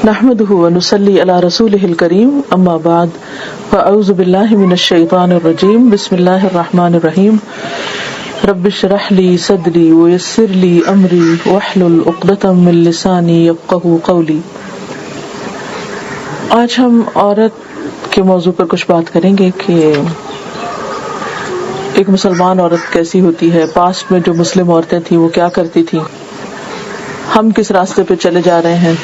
نحمده ونصلي على رسوله الكريم اما بعد فاعوذ بالله من الشيطان الرجيم بسم الله الرحمن الرحيم رب اشرح لي صدري ويسر لي امري واحلل عقدة من لساني يفقهوا قولي. آج ہم عورت کے موضوع پر کچھ بات کریں گے کہ ایک مسلمان عورت کیسی ہوتی ہے، پاسٹ میں جو مسلم عورتیں تھیں وہ کیا کرتی تھیں، ہم کس راستے پہ چلے جا رہے ہیں،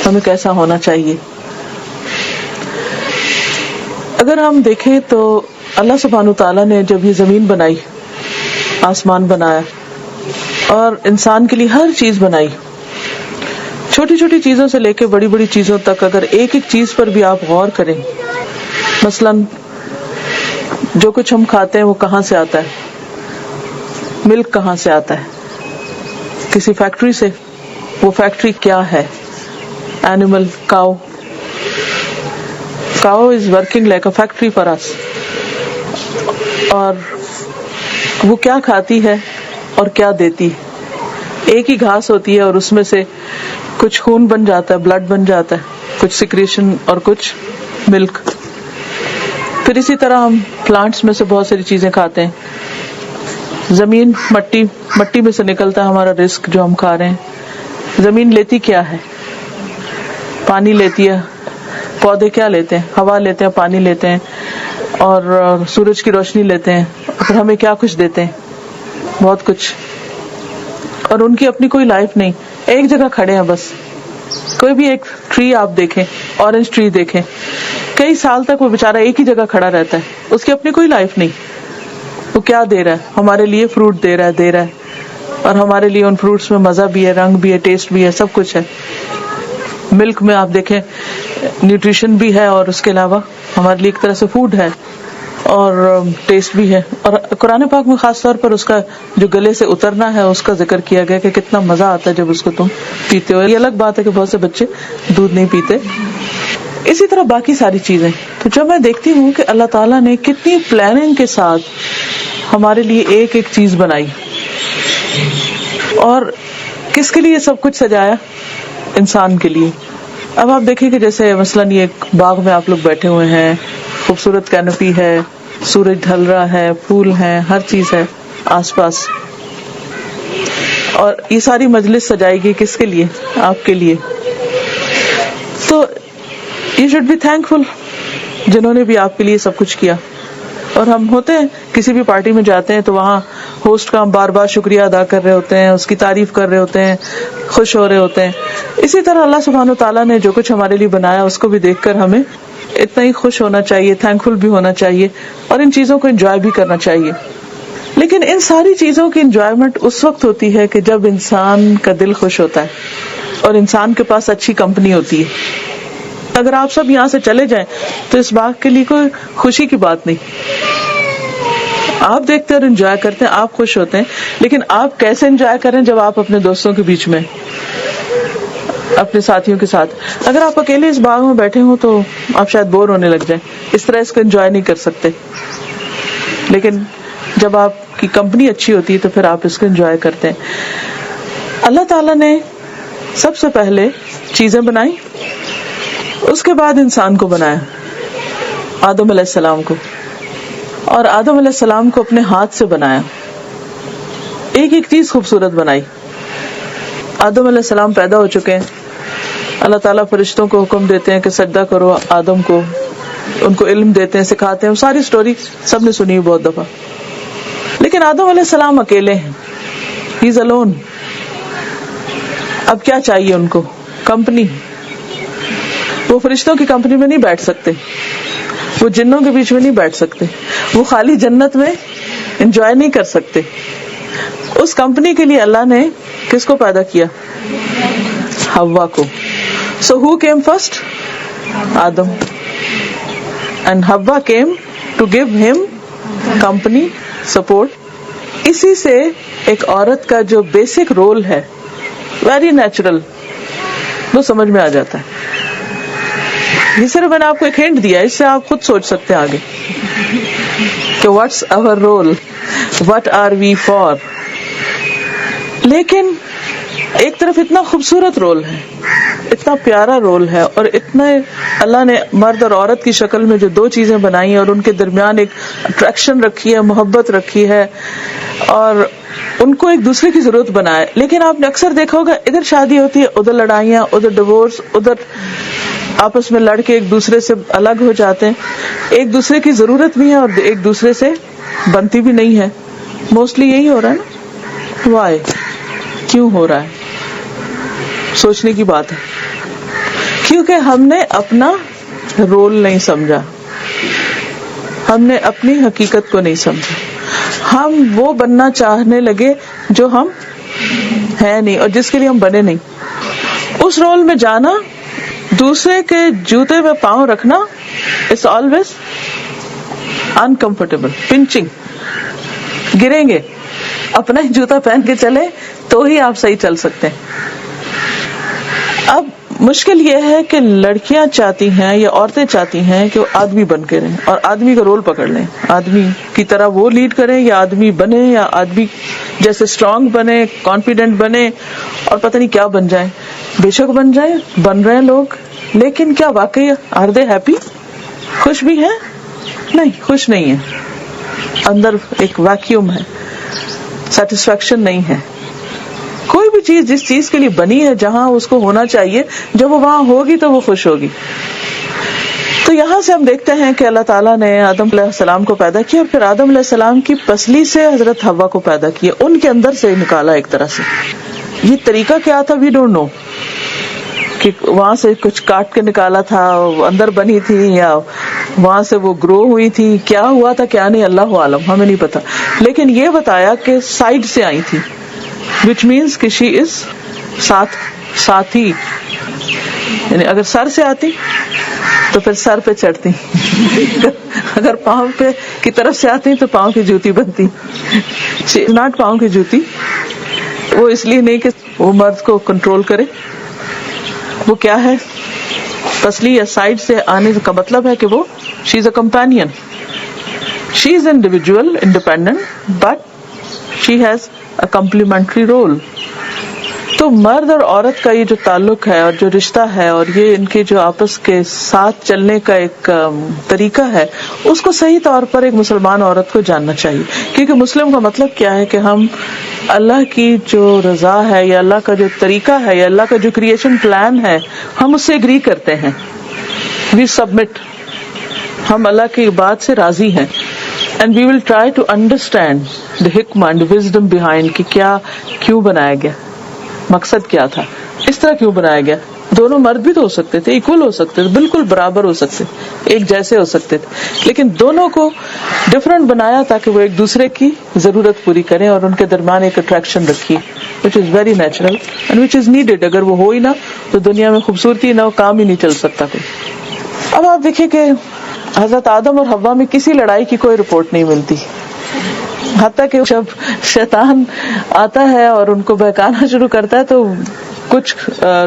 ہمیں کیسا ہونا چاہیے. اگر ہم دیکھیں تو اللہ سبحانہ تعالیٰ نے جب یہ زمین بنائی، آسمان بنایا اور انسان کے لیے ہر چیز بنائی، چھوٹی چھوٹی چیزوں سے لے کے بڑی بڑی چیزوں تک، اگر ایک ایک چیز پر بھی آپ غور کریں، مثلاً جو کچھ ہم کھاتے ہیں وہ کہاں سے آتا ہے، ملک کہاں سے آتا ہے، کسی فیکٹری سے. وہ فیکٹری کیا ہے؟ Animal cow is working like a factory for us. اور وہ کیا کھاتی ہے اور کیا دیتی ہے؟ ایک ہی گھاس ہوتی ہے اور اس میں سے کچھ خون بن جاتا ہے، بلڈ بن جاتا ہے، کچھ سیکریشن اور کچھ ملک. پھر اسی طرح ہم پلانٹس میں سے بہت ساری چیزیں کھاتے ہیں. زمین مٹی میں سے نکلتا ہے ہمارا رزق جو ہم کھا رہے ہیں. زمین لیتی کیا ہے؟ پانی لیتی ہے. پودے کیا لیتے ہیں؟ ہوا لیتے ہیں، پانی لیتے ہیں اور سورج کی روشنی لیتے ہیں. پھر ہمیں کیا کچھ دیتے ہیں؟ بہت کچھ. اور ان کی اپنی کوئی لائف نہیں، ایک جگہ کھڑے ہیں بس. کوئی بھی ایک ٹری آپ دیکھیں، اورنج ٹری دیکھیں، کئی سال تک وہ بیچارہ ایک ہی جگہ کھڑا رہتا ہے، اس کی اپنی کوئی لائف نہیں. وہ کیا دے رہا ہے؟ ہمارے لیے فروٹ دے رہا ہے اور ہمارے لیے ان فروٹس میں مزہ بھی ہے، رنگ بھی ہے، ٹیسٹ بھی ہے، سب کچھ ہے. ملک میں آپ دیکھیں نیوٹریشن بھی ہے اور اس کے علاوہ ہمارے لیے ایک طرح سے فوڈ ہے اور ٹیسٹ بھی ہے. اور قرآن پاک میں خاص طور پر اس کا جو گلے سے اترنا ہے اس کا ذکر کیا گیا کہ کتنا مزہ آتا ہے جب اس کو تم پیتے ہو. یہ الگ بات ہے کہ بہت سے بچے دودھ نہیں پیتے. اسی طرح باقی ساری چیزیں. تو جب میں دیکھتی ہوں کہ اللہ تعالیٰ نے کتنی پلاننگ کے ساتھ ہمارے لیے ایک ایک چیز بنائی اور کس کے لیے سب کچھ سجایا؟ انسان کے لیے. اب آپ دیکھیں کہ جیسے مثلاً یہ ایک باغ میں آپ لوگ بیٹھے ہوئے ہیں، خوبصورت کینوپی ہے، سورج ڈھل رہا ہے، پھول ہیں، ہر چیز ہے آس پاس، اور یہ ساری مجلس سجائی گئی کس کے لیے؟ آپ کے لیے. تو یو شوڈ بی تھینکفل جنہوں نے بھی آپ کے لیے سب کچھ کیا. اور ہم ہوتے ہیں کسی بھی پارٹی میں جاتے ہیں تو وہاں ہوسٹ کا ہم بار بار شکریہ ادا کر رہے ہوتے ہیں، اس کی تعریف کر رہے ہوتے ہیں، خوش ہو رہے ہوتے ہیں. اسی طرح اللہ سبحانہ تعالیٰ نے جو کچھ ہمارے لیے بنایا اس کو بھی دیکھ کر ہمیں اتنا ہی خوش ہونا چاہیے، تھینکفل بھی ہونا چاہیے اور ان چیزوں کو انجوائے بھی کرنا چاہیے. لیکن ان ساری چیزوں کی انجوائمنٹ اس وقت ہوتی ہے کہ جب انسان کا دل خوش ہوتا ہے اور انسان کے پاس اچھی کمپنی ہوتی ہے. اگر آپ سب یہاں سے چلے جائیں تو اس باغ کے لیے کوئی خوشی کی بات نہیں. آپ دیکھتے اور انجوائے کرتے ہیں، آپ خوش ہوتے ہیں، لیکن آپ کیسے انجوائے کریں جب آپ اپنے دوستوں کے بیچ میں، اپنے ساتھیوں کے ساتھ. اگر آپ اکیلے اس باغ میں بیٹھے ہوں تو آپ شاید بور ہونے لگ جائیں، اس طرح اس کو انجوائے نہیں کر سکتے. لیکن جب آپ کی کمپنی اچھی ہوتی ہے تو پھر آپ اس کو انجوائے کرتے ہیں. اللہ تعالیٰ نے سب سے پہلے چیزیں بنائی، اس کے بعد انسان کو بنایا، آدم علیہ السلام کو. اور آدم علیہ السلام کو اپنے ہاتھ سے بنایا، ایک ایک چیز خوبصورت بنائی. آدم علیہ السلام پیدا ہو چکے ہیں، اللہ تعالیٰ فرشتوں کو حکم دیتے ہیں کہ سجدہ کرو آدم کو، ان کو علم دیتے ہیں، سکھاتے ہیں. ساری سٹوری سب نے سنی بہت دفعہ. لیکن آدم علیہ السلام اکیلے ہیں، ہی از الون. اب کیا چاہیے ان کو؟ کمپنی. وہ فرشتوں کی کمپنی میں نہیں بیٹھ سکتے، وہ جنوں کے بیچ میں نہیں بیٹھ سکتے، وہ خالی جنت میں انجوائے نہیں کر سکتے. اس کمپنی کے لیے اللہ نے کس کو پیدا کیا؟ حوا کو. So who came first? Adam. And Havva came to give him company, support. اسی سے ایک عورت کا جو بیسک رول ہے، ویری نیچرل، وہ سمجھ میں آ جاتا ہے. یہ صرف میں نے آپ کو ایک ہنٹ دیا، اس سے آپ خود سوچ سکتے ہیں آگے کہ what's our role, what are we for. لیکن ایک طرف اتنا خوبصورت رول ہے، اتنا پیارا رول ہے, اور اتنا اللہ نے مرد اور عورت کی شکل میں جو دو چیزیں بنائی ہیں اور ان کے درمیان ایک اٹریکشن رکھی ہے, محبت رکھی ہے, اور ان کو ایک دوسرے کی ضرورت بنائے. لیکن آپ نے اکثر دیکھا ہوگا ادھر شادی ہوتی ہے, ادھر لڑائیاں, ادھر ڈیورس, ادھر آپس میں لڑ کے ایک دوسرے سے الگ ہو جاتے ہیں. ایک دوسرے کی ضرورت بھی ہے اور ایک دوسرے سے بنتی بھی نہیں ہے. موسٹلی یہی ہو رہا ہے نا. وائی, کیوں ہو رہا ہے؟ سوچنے کی بات ہے. کیونکہ ہم نے اپنا رول نہیں سمجھا, ہم نے اپنی حقیقت کو نہیں سمجھا. ہم وہ بننا چاہنے لگے جو ہم ہیں نہیں اور جس کے لیے ہم بنے نہیں. اس رول میں جانا, دوسرے کے جوتے میں پاؤں رکھنا, اٹس آلویز انکمفرٹیبل. پنچنگ, گریں گے, اپنا ہی جوتا پہن کے چلے تو ہی آپ صحیح چل سکتے ہیں. اب مشکل یہ ہے کہ لڑکیاں چاہتی ہیں یا عورتیں چاہتی ہیں کہ وہ آدمی بن کے رہیں اور آدمی کا رول پکڑ لیں, آدمی کی طرح وہ لیڈ کریں, یا آدمی بنے, یا آدمی جیسے اسٹرانگ بنے, کانفیڈنٹ بنے, اور پتہ نہیں کیا بن جائیں. بے شک بن جائیں, بن رہے ہیں لوگ, لیکن کیا واقعی آر دے ہیپی؟ خوش بھی ہیں؟ نہیں, خوش نہیں ہے. اندر ایک ویکیوم ہے, سیٹسفیکشن نہیں ہے. کوئی بھی چیز جس چیز کے لیے بنی ہے, جہاں اس کو ہونا چاہیے, جب وہ وہاں ہوگی تو وہ خوش ہوگی. تو یہاں سے ہم دیکھتے ہیں کہ اللہ تعالیٰ نے آدم علیہ السلام کو پیدا کیا, اور پھر آدم علیہ السلام کی پسلی سے حضرت حوا کو پیدا کیا, ان کے اندر سے نکالا ایک طرح سے. یہ طریقہ کیا تھا وی ڈونٹ نو, کہ وہاں سے کچھ کاٹ کے نکالا تھا, اندر بنی تھی, یا وہاں سے وہ گرو ہوئی تھی, کیا ہوا تھا کیا نہیں, اللہ عالم, ہمیں نہیں پتا. لیکن یہ بتایا کہ سائڈ سے آئی تھی, which means کہ she is ساتھی. یعنی اگر سر سے آتی تو پھر سر پہ چڑھتی, اگر پاؤں پہ کی طرف سے آتی تو پاؤں کی جوتی بنتی. ناٹ پاؤں کی جوتی, وہ اس لیے نہیں کہ وہ مرد کو کنٹرول کرے. وہ کیا ہے, پسلی یا سائڈ سے آنے کا مطلب ہے کہ وہ she is a companion, she is individual independent, but she has a complementary role. تو مرد اور عورت کا یہ جو تعلق ہے اور جو رشتہ ہے, اور یہ ان کے جو آپس کے ساتھ چلنے کا ایک طریقہ ہے, اس کو صحیح طور پر ایک مسلمان عورت کو جاننا چاہیے. کیونکہ مسلم کا مطلب کیا ہے کہ ہم اللہ کی جو رضا ہے, یا اللہ کا جو طریقہ ہے, یا اللہ کا جو کریشن پلان ہے, ہم اس سے اگری کرتے ہیں. وی سبمٹ, ہم اللہ کی بات سے راضی ہیں. And we will try to understand the hikmah and the wisdom behind کہ کیا, کیوں بنایا گیا, مقصد کیا تھا, اس طرح کیوں بنایا گیا. دونوں مرد بھی تو ہو سکتے تھے, ایکول ہو سکتے تھے, بالکل برابر ہو سکتے تھے, ایک جیسے ہو سکتے تھے, لیکن دونوں کو ڈفرینٹ بنایا تاکہ وہ ایک دوسرے کی ضرورت پوری کریں اور ان کے درمیان ایک اٹریکشن رکھی, which is very natural and which is needed. اگر وہ ہو ہی نہ تو دنیا میں خوبصورتی نہ ہو, کام ہی نہیں چل سکتا کوئی. اب آپ دیکھیں کہ حضرت آدم اور حوا میں کسی لڑائی کی کوئی رپورٹ نہیں ملتی, حتیٰ کہ جب شیطان آتا ہے اور ان کو بہکانا شروع کرتا ہے تو کچھ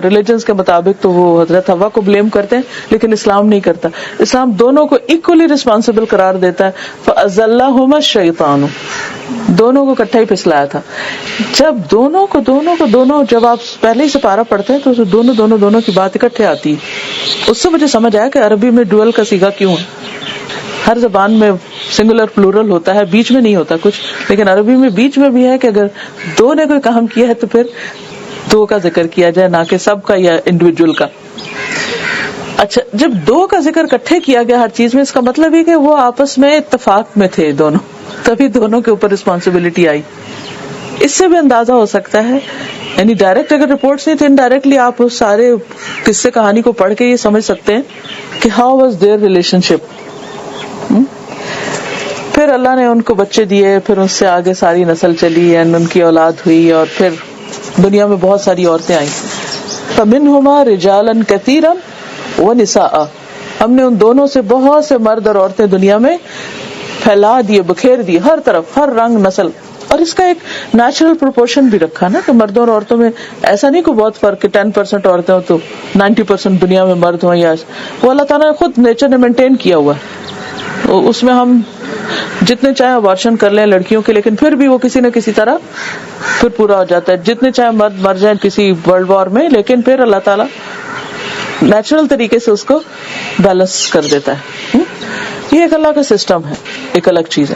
ریلیجنز کے مطابق تو وہ حضرت حوا کو بلیم کرتے ہیں, لیکن اسلام نہیں کرتا. اسلام دونوں کو ایکولی رسپانسبل قرار دیتا ہے. فَأَزَلَّهُمَا الشَّيْطَانُ, دونوں کو اکٹھا ہی پھسلایا تھا. جب دونوں کو جب آپ پہلے ہی سپارہ پڑھتے ہیں تو دونوں کی بات اکٹھے آتی ہے. اس سے مجھے سمجھ آیا کہ عربی میں ڈوئل کا صیغہ کیوں ہے. ہر زبان میں سنگولر پلورل ہوتا ہے, بیچ میں نہیں ہوتا کچھ, لیکن عربی میں بیچ میں بھی ہے کہ اگر دو نے کوئی کام کیا ہے تو پھر دو کا ذکر کیا جائے, نہ کہ سب کا یا انڈیویجول کا. اچھا, جب دو کا ذکر اکٹھے کیا گیا ہر چیز میں, اس کا مطلب یہ کہ وہ آپس میں اتفاق میں تھے دونوں, تبھی دونوں کے اوپر رسپانسبلٹی آئی. اس سے بھی اندازہ ہو سکتا ہے, یعنی ڈائریکٹ اگر رپورٹس نہیں تو انڈائریکٹلی آپ اس سارے قصے کہانی کو پڑھ کے یہ سمجھ سکتے ہیں کہ ہاؤ واز دیئر ریلیشن شپ. پھر اللہ نے ان کو بچے دیے, پھر اس سے آگے ساری نسل چلی, ان کی اولاد ہوئی, اور پھر دنیا میں بہت ساری عورتیں آئیں. فَمِنْهُمَا رِجَالًا كَثِيرًا وَنِسَاءً, ہم نے ان دونوں سے بہت سے مرد اور عورتیں دنیا میں پھیلا دیے, بکھیر دیے ہر طرف, ہر رنگ نسل. اور اس کا ایک نیچرل پروپورشن بھی رکھا نا, کہ مردوں اور عورتوں میں ایسا نہیں کوئی بہت فرق کہ 10% عورتیں ہوں تو 90% دنیا میں مرد ہوں. یا وہ اللہ تعالیٰ نے خود نیچر نے مینٹین کیا ہوا ہے. اس میں ہم جتنے چاہے ابارشن کر لیں لڑکیوں کے, لیکن پھر بھی وہ کسی نہ کسی طرح پھر پورا ہو جاتا ہے. جتنے چاہے مرد مر جائیں کسی ورلڈ وار میں, لیکن پھر اللہ تعالیٰ نیچرل طریقے سے اس کو بیلنس کر دیتا ہے. یہ ایک اللہ کا سسٹم ہے, ایک الگ چیز ہے.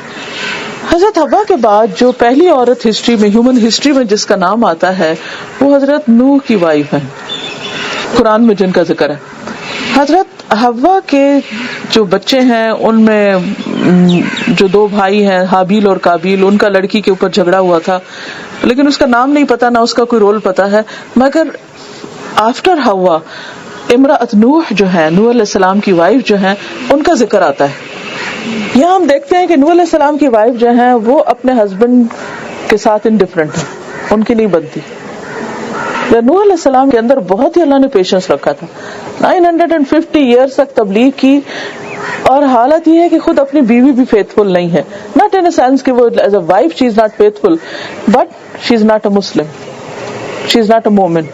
حضرت حوا کے بعد جو پہلی عورت ہسٹری میں, ہیومن ہسٹری میں جس کا نام آتا ہے وہ حضرت نوح کی وائف ہے, قرآن میں جن کا ذکر ہے. حضرت حوا کے جو بچے ہیں ان میں جو 2 بھائی ہیں حابیل اور قابیل, ان کا لڑکی کے اوپر جھگڑا ہوا تھا, لیکن اس کا نام نہیں پتا, نہ اس کا کوئی رول پتا ہے. مگر آفٹر حوا امرأت نوح جو ہے, نوح علیہ السلام کی وائف جو ہے, ان کا ذکر آتا ہے. یہاں ہم دیکھتے ہیں کہ نوح علیہ السلام کی وائف جو ہیں وہ اپنے ہسبینڈ کے ساتھ انڈیفرنٹ ہے, ان کی نہیں بنتی. نوح علیہ السلام کے اندر بہت ہی اللہ نے پیشنس رکھا تھا. 950 ایئرس تک تبلیغ کی, اور حالت یہ ہے کہ خود اپنی بیوی بھی فیتھفل نہیں ہے. ناٹ ان اے سینس کہ وہ as a wife she is not faithful, but she is not a Muslim, she is not a مومن,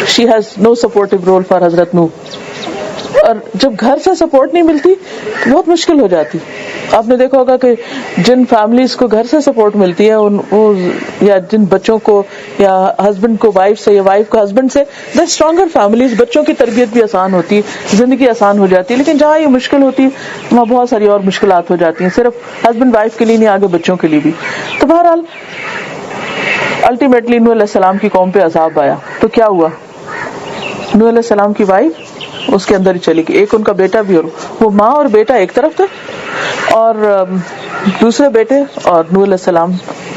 she has no supportive role for Hazrat Nuh. اور جب گھر سے سپورٹ نہیں ملتی بہت مشکل ہو جاتی. آپ نے دیکھا ہوگا کہ جن فیملیز کو گھر سے سپورٹ ملتی ہے یا جن بچوں کو, یا ہسبینڈ کو وائف سے, یا وائف کو ہسبینڈ سے, دا اسٹرانگر فیملیز, بچوں کی تربیت بھی آسان ہوتی, زندگی آسان ہو جاتی. لیکن جہاں یہ مشکل ہوتی وہاں بہت ساری اور مشکلات ہو جاتی ہیں, صرف ہسبینڈ وائف کے لیے نہیں, آگے بچوں کے لیے بھی. تو بہرحال الٹیمیٹلی نوح علیہ السلام کی قوم پہ عذاب آیا. تو کیا ہوا, نوح علیہ السلام کی وائف اس کے اندر ہی چلی گئی. ایک ان کا بیٹا بھی, اور وہ ماں اور بیٹا ایک طرف تھے, اور دوسرے بیٹے اور نوح علیہ السلام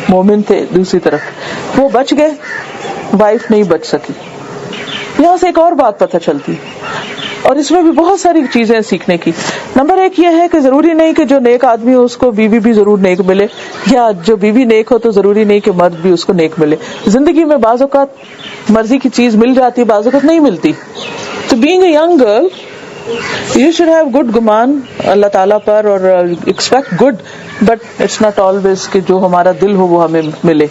مومن تھے دوسری طرف. وہ بچ گئے, وائف نہیں بچ سکی. یہاں سے ایک اور بات پتہ چلتی, اور اس میں بھی بہت ساری چیزیں سیکھنے کی. نمبر 1 یہ ہے کہ ضروری نہیں کہ جو نیک آدمی ہو اس کو بیوی بھی ضرور نیک ملے, یا جو بیوی نیک ہو تو ضروری نہیں کہ مرد بھی اس کو نیک ملے. زندگی میں بعض اوقات مرضی کی چیز مل جاتی, بعض اوقات نہیں ملتی. تو being a young girl, you should have good گمان اللہ تعالیٰ پر, اور expect good, but it's not always کہ جو ہمارا دل ہو وہ ہمیں ملے.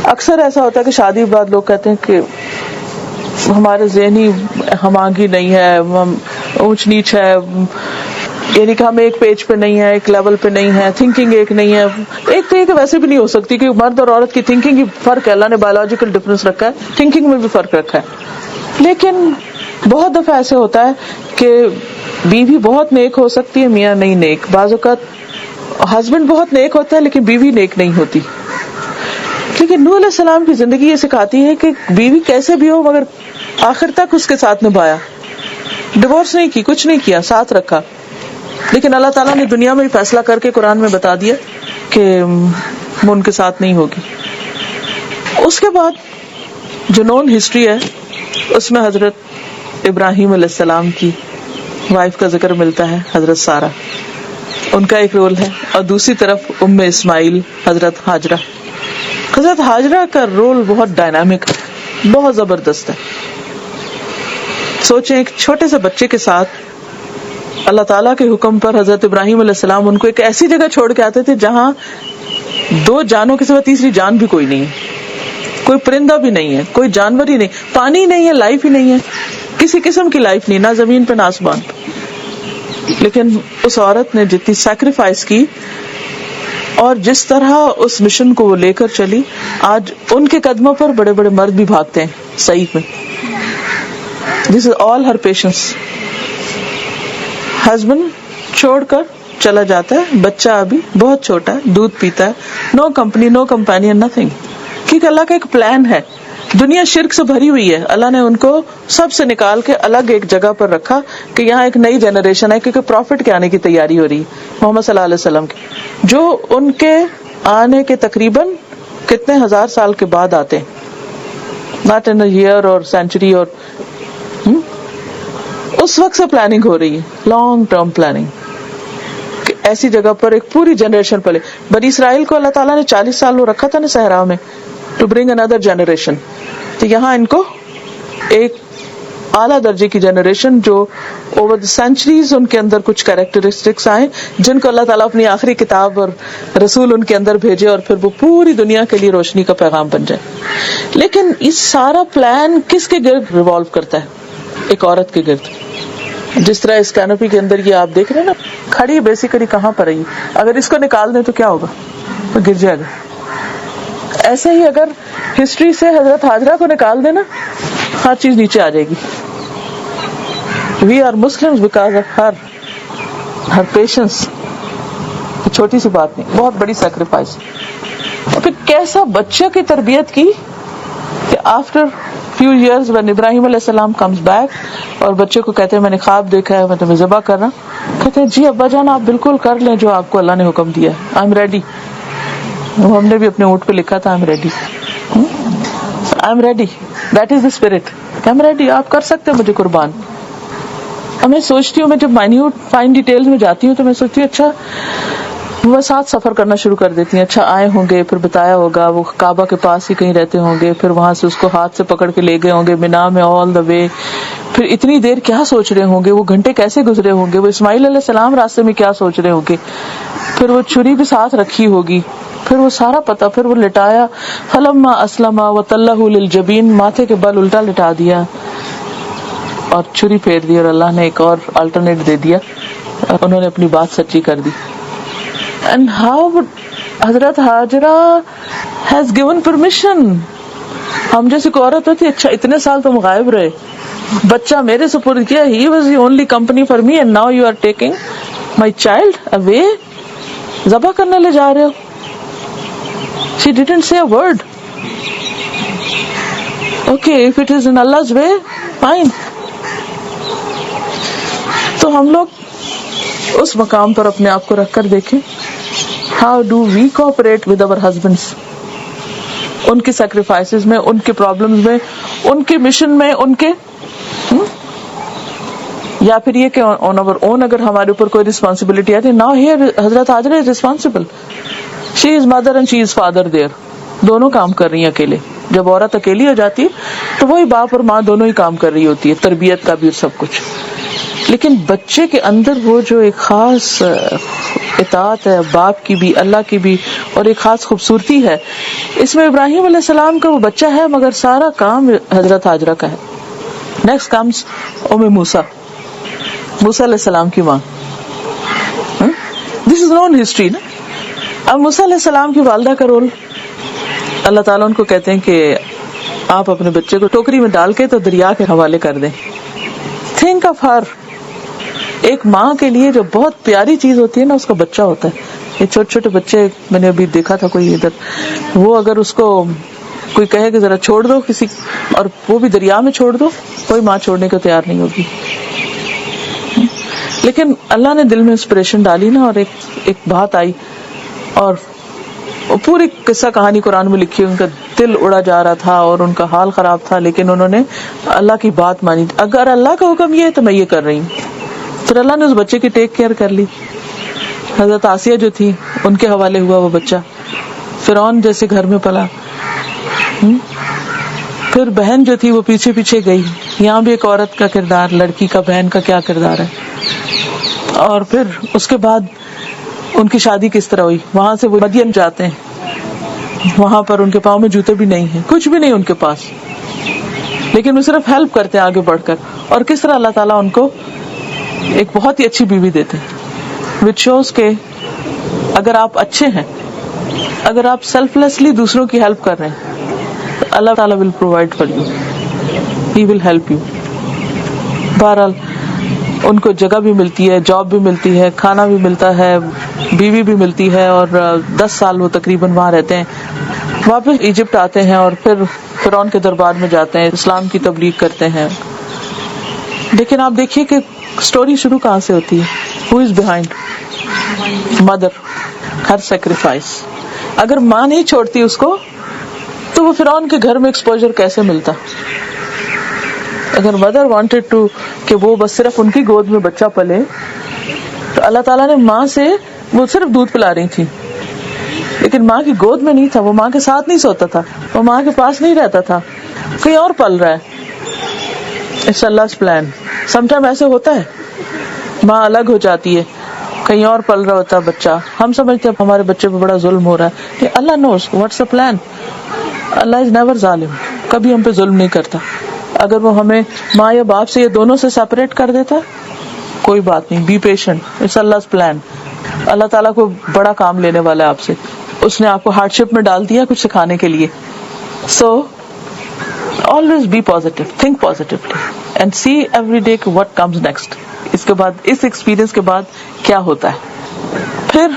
اکثر ایسا ہوتا ہے کہ شادی کے بعد لوگ کہتے ہیں کہ ہمارے ذہنی ہم آہنگی نہیں ہے, ہم اونچ نیچ ہے, یعنی کہ ہم ایک پیج پہ نہیں ہے, ایک لیول پہ نہیں ہے, تھنکنگ ایک نہیں ہے. ایک تو یہ کہ ویسے بھی نہیں ہو سکتی کہ مرد اور عورت کی تھنکنگ کی فرق ہے, اللہ نے بایولوجیکل ڈفرنس رکھا ہے, تھنکنگ میں بھی فرق رکھا ہے. لیکن بہت دفعہ ایسے ہوتا ہے کہ بیوی بہت نیک ہو سکتی ہے, میاں نہیں نیک. بعض اوقات ہسبینڈ بہت نیک ہوتا ہے لیکن بیوی نیک نہیں ہوتی. لیکن نوح علیہ السلام کی زندگی یہ سکھاتی ہے کہ بیوی کیسے بھی ہو مگر آخر تک اس کے ساتھ نبھایا, ڈیورس نہیں کی, کچھ نہیں کیا, ساتھ رکھا. لیکن اللہ تعالیٰ نے دنیا میں فیصلہ کر کے قرآن میں بتا دیا کہ وہ ان کے ساتھ نہیں ہوگی. اس کے بعد جو نون ہسٹری ہے اس میں حضرت ابراہیم علیہ السلام کی وائف کا ذکر ملتا ہے, حضرت سارہ, ان کا ایک رول ہے. اور دوسری طرف اسماعیل حضرت ہاجرہ. حضرت ہاجرہ کا رول بہت ڈائنامک ہے, بہت زبردست ہے. سوچیں ایک چھوٹے سے بچے کے ساتھ اللہ تعالیٰ کے حکم پر حضرت ابراہیم علیہ السلام ان کو ایک ایسی جگہ چھوڑ کے آتے تھے جہاں 2 جانوں کے سوا تیسری جان بھی کوئی نہیں ہے, کوئی پرندہ بھی نہیں ہے, کوئی جانور ہی نہیں, پانی نہیں ہے, لائف ہی نہیں ہے, کسی قسم کی لائف نہیں, نہ زمین پہ نہ آسمان پہ. لیکن اس عورت نے جتنی سیکریفائس کی اور جس طرح اس مشن کو وہ لے کر چلی, آج ان کے قدموں پر بڑے بڑے مرد بھی بھاگتے ہیں صحیح میں. دس از آل ہر پیشنس. ہسبینڈ چھوڑ کر چلا جاتا ہے, بچہ ابھی بہت چھوٹا ہے, دودھ پیتا ہے, نو کمپنی, نو کمپینین, نتھنگ. کیونکہ اللہ کا ایک پلان ہے. دنیا شرک سے بھری ہوئی ہے, اللہ نے ان کو سب سے نکال کے الگ ایک جگہ پر رکھا کہ یہاں ایک نئی جنریشن ہے, کیونکہ پروفٹ کے آنے کی تیاری ہو رہی ہے, محمد صلی اللہ علیہ وسلم کی, جو ان کے آنے کے تقریباً کتنے 1000 سال کے بعد آتے ہیں, ناٹ ان ایئر اور سینچری. اور اس وقت سے پلاننگ ہو رہی ہے, لانگ ٹرم پلاننگ, کہ ایسی جگہ پر ایک پوری جنریشن پلے. بنی اسرائیل کو اللہ تعالیٰ نے 40 سال وہ رکھا تھا نا صحرا میں, ٹو برنگ اندر جنریشن. تو یہاں ان کو ایک اعلیٰ درجے کی جنریشن جو اوور دی سینچریز ان کے اندر کچھ کیریکٹرسٹکس آئے جن کو اللہ تعالیٰ اپنی آخری کتاب اور رسول ان کے اندر بھیجے, اور پھر وہ پوری دنیا کے لیے روشنی کا پیغام بن جائے. لیکن اس سارا پلان کس کے گرد ریوالو کرتا ہے؟ ایک عورت کے گرد. جس طرح اس کینوپی کے اندر یہ آپ دیکھ رہے ہیں نا, کھڑی بیسیکلی کہاں پر ہے, اگر اس کو نکال دیں تو کیا ہوگا, تو گر جائے گا. ایسے ہی اگر ہسٹری سے حضرت ہاجرہ کو نکال دیں نا, ہر چیز نیچے آ جائے گی. We are Muslims because of her patience. چھوٹی سی بات نہیں, بہت بڑی سیکریفائس. اور پھر کیسا بچہ کی تربیت کی کہ آفٹر few years when ابراہیم علیہ السلام comes back اور بچے کو کہتے ہیں میں نے خواب دیکھا ہے, میں تمہیں ذبح کر رہا ہوں, کہتے ہیں جی ابا جان آپ بالکل کر لیں جو آپ کو اللہ نے حکم دیا ہے, آئی ایم ریڈی. ہم نے بھی اپنے اونٹ پہ لکھا تھا I am ready, I am ready, that is the spirit, I am ready, آپ کر سکتے ہیں مجھے قربان. اور میں سوچتی ہوں, میں جب مائنیوٹ فائن ڈیٹیلز میں جاتی ہوں تو میں سوچتی ہوں اچھا وہ ساتھ سفر کرنا شروع کر دیتی ہیں, اچھا آئے ہوں گے, پھر بتایا ہوگا وہ کعبہ کے پاس ہی کہیں رہتے ہوں گے, پھر وہاں سے اس کو ہاتھ سے پکڑ کے لے گئے ہوں گے مینا میں آل دا وے, پھر اتنی دیر کیا سوچ رہے ہوں گے, وہ گھنٹے کیسے گزرے ہوں گے, وہ اسماعیل علیہ السلام راستے میں کیا سوچ رہے ہوں گے, پھر وہ چھری بھی ساتھ رکھی ہوگی, پھر وہ سارا پتا, پھر وہ لٹایا, فلما اسلم وتلہ للجبین, ماتھے کے بل الٹا لٹا دیا اور چھری پھیر دی, اور اللہ نے ایک اور الٹرنیٹ دے دیا, انہوں نے اپنی بات سچی کر دی. And how حضرت ہاجرہ has given permission. ہم جیسے کوئی عورت ہوتی, اچھا اتنے سال تم غائب رہے, بچہ میرے سپرد کیا, he was the only company for me and now you are taking my child away, ذبح کرنے لے جا رہے ہو. She didn't say a word. Okay, if it is in Allah's way, fine. تو ہم لوگ اس مقام پر اپنے آپ کو رکھ کر دیکھیں, how do we cooperate with our husbands, ان کی سیکریفائسز میں, ان کے پرابلمز میں, ان کے مشن میں, ان کے یا پھر یہ کہ on our own اگر ہمارے اوپر کوئی responsibility آتی ہے. Now here حضرت Hajra is responsible, she is mother and she is father there, دونوں کام کر رہی ہیں اکیلے. جب عورت اکیلی ہو جاتی ہے تو وہی باپ اور ماں دونوں ہی کام کر رہی ہوتی ہے, تربیت کا بھی اور سب کچھ. لیکن بچے کے اندر وہ جو ایک خاص اطاعت ہے باپ کی بھی, اللہ کی بھی, اور ایک خاص خوبصورتی ہے اس میں. ابراہیم علیہ السلام کا وہ بچہ ہے مگر سارا کام حضرت ہاجرہ کا ہے. نیکسٹ کمز ام موسیٰ, موسیٰ علیہ السلام کی ماں. دس از نون ہسٹری نا. اب موسیٰ علیہ السلام کی والدہ کا رول, اللہ تعالیٰ ان کو کہتے ہیں کہ آپ اپنے بچے کو ٹوکری میں ڈال کے تو دریا کے حوالے کر دیں. تھنک آف ہر, ایک ماں کے لیے جو بہت پیاری چیز ہوتی ہے نا اس کا بچہ ہوتا ہے. یہ چھوٹے چھوٹے بچے میں نے ابھی دیکھا تھا کوئی ادھر, وہ اگر اس کو کوئی کہے کہ ذرا چھوڑ دو کسی, اور وہ بھی دریا میں چھوڑ دو, کوئی ماں چھوڑنے کو تیار نہیں ہوگی. لیکن اللہ نے دل میں انسپریشن ڈالی نا, اور ایک بات آئی, اور پوری قصہ کہانی قرآن میں لکھی, ان کا دل اڑا جا رہا تھا اور ان کا حال خراب تھا, لیکن انہوں نے اللہ کی بات مانی. اگر اللہ کا حکم یہ ہے تو میں یہ کر رہی ہوں. پھر اللہ نے اس بچے کی ٹیک کیئر کر لی. حضرت آسیہ جو تھی ان کے حوالے ہوا وہ بچہ, فرعون جیسے گھر میں پلا. پھر بہن جو تھی وہ پیچھے پیچھے گئی. یہاں بھی ایک عورت کا کردار, لڑکی کا بہن کا کیا کردار ہے. اور پھر اس کے بعد ان کی شادی کس طرح ہوئی. وہاں سے وہ مدین جاتے ہیں, وہاں پر ان کے پاؤں میں جوتے بھی نہیں ہیں, کچھ بھی نہیں ان کے پاس, لیکن وہ صرف ہیلپ کرتے ہیں آگے بڑھ کر. اور کس طرح اللہ تعالیٰ ان کو ایک بہت ہی اچھی بیوی دیتے ہیں, which shows کہ اگر آپ اچھے ہیں, اگر آپ سیلف لیسلی دوسروں کی ہیلپ کر رہے ہیں تو اللہ تعالیٰ will provide for you, he will help you. بہرحال ان کو جگہ بھی ملتی ہے, جاب بھی ملتی ہے, کھانا بھی ملتا ہے, بیوی بھی ملتی ہے, اور 10 سال وہ تقریباً وہاں رہتے ہیں. واپس ایجپٹ آتے ہیں اور پھر فرعون کے دربار میں جاتے ہیں, اسلام کی تبلیغ کرتے ہیں. لیکن آپ دیکھیے کہ اسٹوری شروع کہاں سے ہوتی ہے. Who is behind? Mother, her sacrifice. اگر ماں نہیں چھوڑتی اس کو تو وہ فرعون کے گھر میں ایکسپوجر کیسے ملتا. اگر مدر وانٹیڈ ٹو کہ وہ بس صرف ان کی گود میں بچہ پلے, تو اللہ تعالیٰ نے ماں سے, وہ صرف دودھ پلا رہی تھی لیکن ماں کی گود میں نہیں تھا, وہ ماں کے ساتھ نہیں سوتا تھا, وہ ماں کے پاس نہیں رہتا تھا, کہیں اور پل رہا ہے. It's Allah's plan. Some time ایسے ہوتا ہے, ماں الگ ہو جاتی ہے, کہیں اور پل رہا ہوتا ہے بچہ. ہم سمجھتے ہیں ہمارے بچے پہ بڑا ظلم ہو رہا ہے, کہ اللہ knows what's the plan. Allah is never ظالم, کبھی ہم پہ ظلم نہیں کرتا. اگر وہ ہمیں ماں یا باپ سے یا دونوں سے سیپریٹ کر دیتا کوئی بات نہیں, be patient, it's Allah's plan. اللہ تعالیٰ کو بڑا کام لینے والا ہے آپ سے, اس نے آپ کو ہارڈ شپ میں ڈال دیا کچھ سکھانے کے لیے. سو always be positive, think positively and see every day what comes next. اس کے بعد اس ایکسپیرئنس کے بعد کیا ہوتا ہے. پھر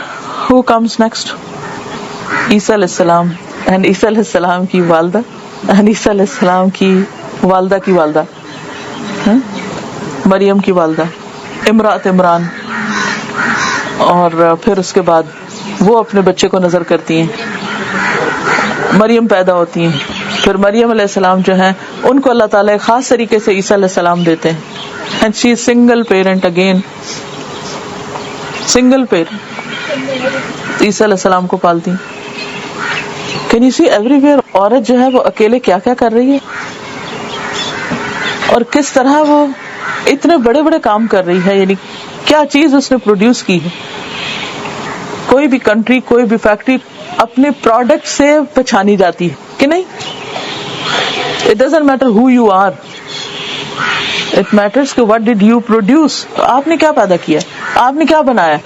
who comes next? عیسیٰ علیہ السلام and عیسیٰ علیہ السلام کی والدہ and عیسیٰ علیہ السلام کی والدہ کی والدہ, مریم کی والدہ امرأت عمران. اور پھر اس کے بعد وہ اپنے بچے کو نظر کرتی ہیں, مریم پیدا ہوتی ہیں. پھر مریم علیہ السلام جو ہیں ان کو اللہ تعالیٰ ایک خاص طریقے سے عیسیٰ علیہ السلام دیتے ہیں. And she is single parent again. Single parent. عیسیٰ علیہ السلام کو پالتی ہیں. Can you see everywhere عورت جو ہے وہ اکیلے کیا کیا کر رہی ہے اور کس طرح وہ اتنے بڑے بڑے کام کر رہی ہے, یعنی کیا چیز اس نے پروڈیوس کی ہے. کوئی بھی کنٹری, کوئی بھی فیکٹری اپنے پروڈکٹ سے پہچانی جاتی ہے کہ نہیں. It doesn't matter who you are. It matters کہ what did you produce. آپ نے کیا پیدا کیا, آپ نے کیا بنایا.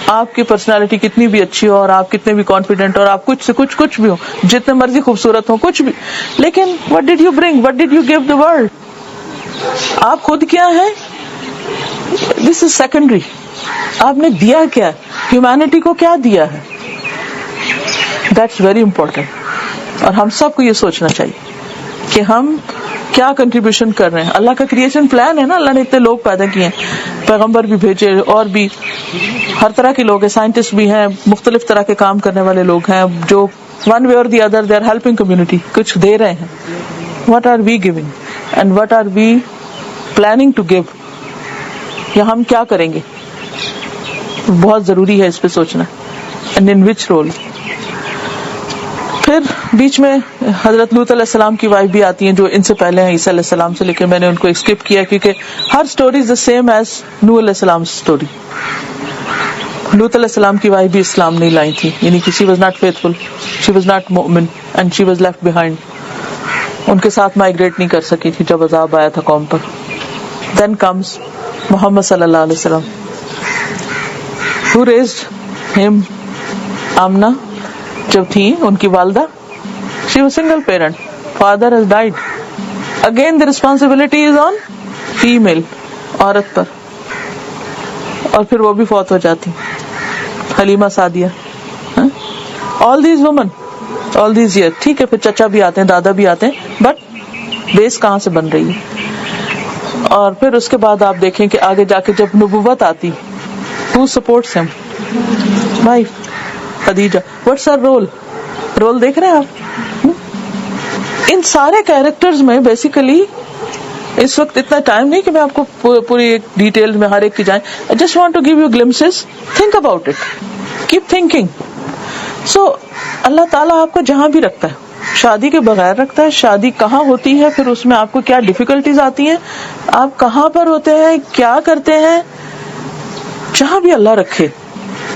آپ کی پرسنالٹی کتنی بھی اچھی ہو اور آپ کتنے بھی کانفیڈنٹ اور آپ کچھ سے کچھ بھی ہو, جتنے مرضی خوبصورت ہو, کچھ بھی, لیکن what did you bring, what did you give the world. آپ خود کیا ہیں, this is secondary. آپ نے دیا کیا, ہیومینٹی کو کیا دیا ہے, that's very important. اور ہم سب کو یہ سوچنا چاہیے کہ ہم کیا کنٹریبیوشن کر رہے ہیں. اللہ کا کریشن پلان ہے نا, اللہ نے اتنے لوگ پیدا کیے ہیں, پیغمبر بھی بھیجے, اور بھی ہر طرح کے لوگ ہیں, سائنٹسٹ بھی ہیں, مختلف طرح کے کام کرنے والے لوگ ہیں جو ون وے اور the other they are helping community, کچھ دے رہے ہیں. What are we giving and what are we planning to give, یا ہم کیا کریں گے, بہت ضروری ہے اس پہ سوچنا. And in which role. پھر بیچ میں حضرت لوط علیہ السلام کی وائف بھی آتی ہیں جو ان سے پہلے ہیں عیسیٰ علیہ السلام سے, لیکن میں نے ان کو اسکپ کیا کیونکہ ہر story is the same as Nuh علیہ السلام اسٹوری. لوط علیہ السلام کی وائف بھی اسلام نہیں لائی تھی, یعنی کہ she was not faithful, she was not مومن and she was left behind. ان کے ساتھ مائگریٹ نہیں کر سکی تھی جب عذاب آیا تھا قوم پر. دین کمز محمد صلی اللہ علیہ وسلم. Who raised him? آمنہ جب تھی ان کی والدہ, she was single parent, father has died. Again the responsibility is on female, عورت پر, اور پھر وہ بھی فوت ہو جاتی. Halima Sadia, all these women, all these years. ٹھیک ہے, پھر چچا بھی آتے ہیں, دادا بھی آتے ہیں, بٹ بیس کہاں سے بن رہی ہے. اور پھر اس کے بعد آپ دیکھیں کہ آگے جا کے جب نبوت آتی, who supports him? Wife Khadija. What's her role? Role دیکھ رہے ہیں آپ. ان سارے کیریکٹرز میں بیسیکلی اس وقت اتنا ٹائم نہیں کہ میں آپ کو پوری ڈیٹیل میں ہر ایک کی جائیں. I just want to give you glimpses. Think about it. Keep thinking. So اللہ تعالیٰ آپ کو جہاں بھی رکھتا ہے, شادی کے بغیر رکھتا ہے, شادی کہاں ہوتی ہے, پھر اس میں آپ کو کیا ڈیفیکلٹیز آتی ہیں, آپ کہاں پر ہوتے ہیں, کیا کرتے ہیں, جہاں بھی اللہ رکھے